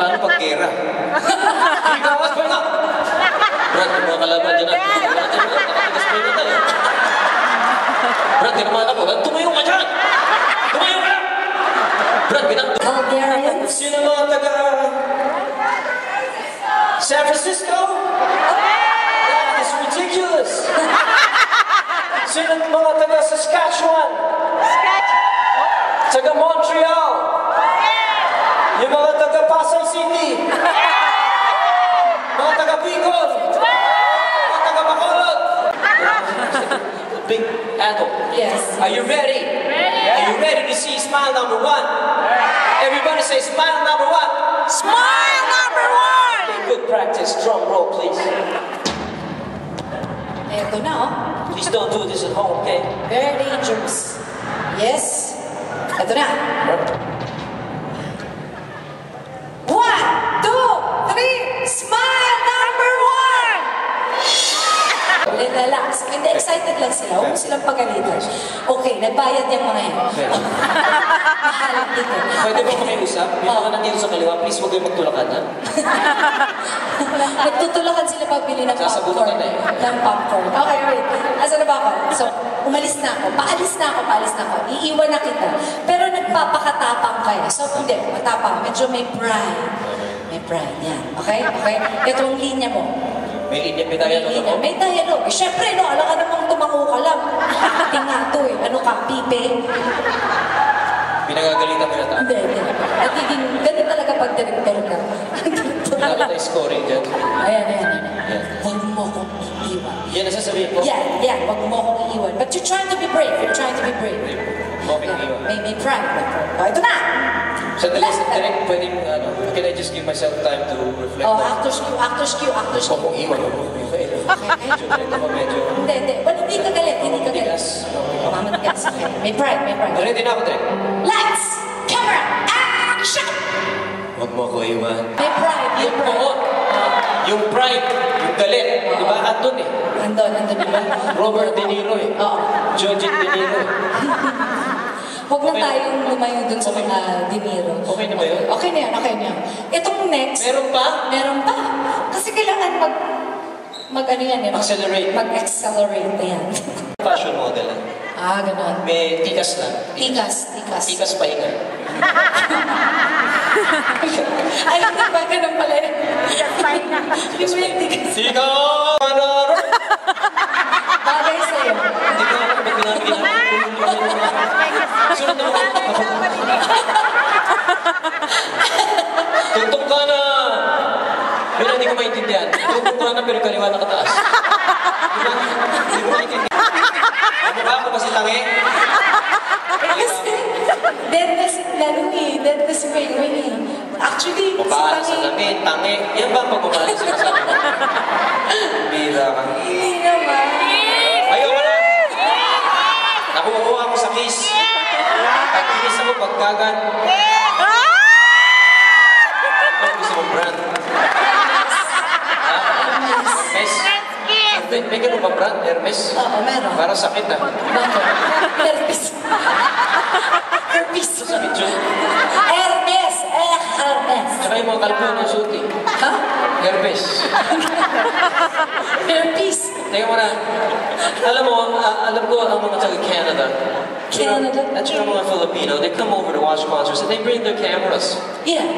paano pag gera? Hindi ka awas pa na! Brad, yung mga kalaban dyan natin. Nakatigas-spray na tayo. Brad, tinamaan ako. Tumayo ka dyan! Tumayo ka! Brad, binagdo. Bulgarians? Sino mga taga... San Francisco? That is ridiculous! Sino mga taga Saskatchewan? Taga Montreal? Yung mga taga Pasay City? Mga taga Bicol? Mga taga Bacolod? Big adult. Yes. Are you ready? Are you ready to see smile number one? Everybody say smile number one. Smile number one! Okay, good practice. Drum roll, please. Eto na, oh. Please don't do this at home, okay? Very dangerous. Yes. Eto na. 1, 2, 3, smile number one! Relax. Hindi, excited lang sila. Huwag mo silang pagalitan. Okay, nagbayad yung mga yan. Mahalang dito. Pwede ba makiusap? May mga nandito sa kaliwa, please huwag kayo magtulakan, ha? Nagtutulakan sila pagbili ng Sasabutan popcorn. ka na eh. Ng popcorn. Okay, wait. Asa na ba ako? So, umalis na ako. Paalis na ako. Iiwan na kita. Pero nagpapakatapang kaya. So, hindi. Matapang. Medyo may pride. May pride. Yan. Okay? Okay? Ito ang linya mo. May linya, may dialogue ako. May dialogue. Siyempre, no, alam ka namang tumango ka lang. Acting nga to eh. Ano ka, pipe? Pinagagalitan mo na tayo. Hindi. Nagiging, ganun talaga pag director ka. Wala tayo scoring dyan. Ayan. Huwag mo akong iiwan. Yan ang sasabihin ko. Yeah, wag mo akong iiwan. But you're trying to be brave. You're trying to be brave. Okay, iwan. May pride. Oh, ito na! Sandali, pwedeng, can I just give myself time to reflect? Oh, actors cue. Huwag mong iwan. Medyo. Hindi. Well, hindi ka galit. Matigas. Mamatigas. Okay. May pride. Ready na ako, Trek. Lights! Camera! Action! Huwag mo ako iwan. May pride. Yung pride, yung galit, di ba? Andun eh. Andun ba? Robert De Niro eh. Oo. George De Niro eh. Huwag na tayong lumayo dun sa mga dinero. Okay na ba yun? Okay na yan. Itong next... Meron pa? Meron pa. Kasi kailangan mag-ano yan eh. Accelerate. Mag-accelerate na yan. Fashion model eh. Ganon. May tikas lang. Tikas pahinga. Ay, hindi ba ganun pala yun? Tikas pahinga. Yung may tikas. Tikas! Bagay sa'yo. Hindi ko ako ba't ginagawa? Sunod na mga Tugtog ka na! Pero hindi ko maintindihan. Tugtog ka na pero kaliwa na kataas. Diba? Hindi ko maintindihan. Ano ba ako kasi tangi? Kasi, dead na si Lalo eh. Dead na si Penguin eh. Actually, Mabala si sa lamin, tangi. Yan ba ang pagmamahal sa kasabi mo? Bira ka. Hindi naman. Ayoko na! Nakukuha ako sa kiss. Pag-kiss ako pagkagan. Ano gusto mong brand? Hermes? May ganun ba brand? Hermes? Oo, meron. Parang sakit ah. Bakit? Herpes. Herpes. Sakit yun. Hermes. Hermes. Tsaka yung mga kalpo ng suit eh. Ha? Hermes. Herpes. Teka mo na. Alam mo, alam ko ang mga taga Canada. Canada? At yung mga Filipino, they come over to watch concerts and they bring their cameras. Yeah.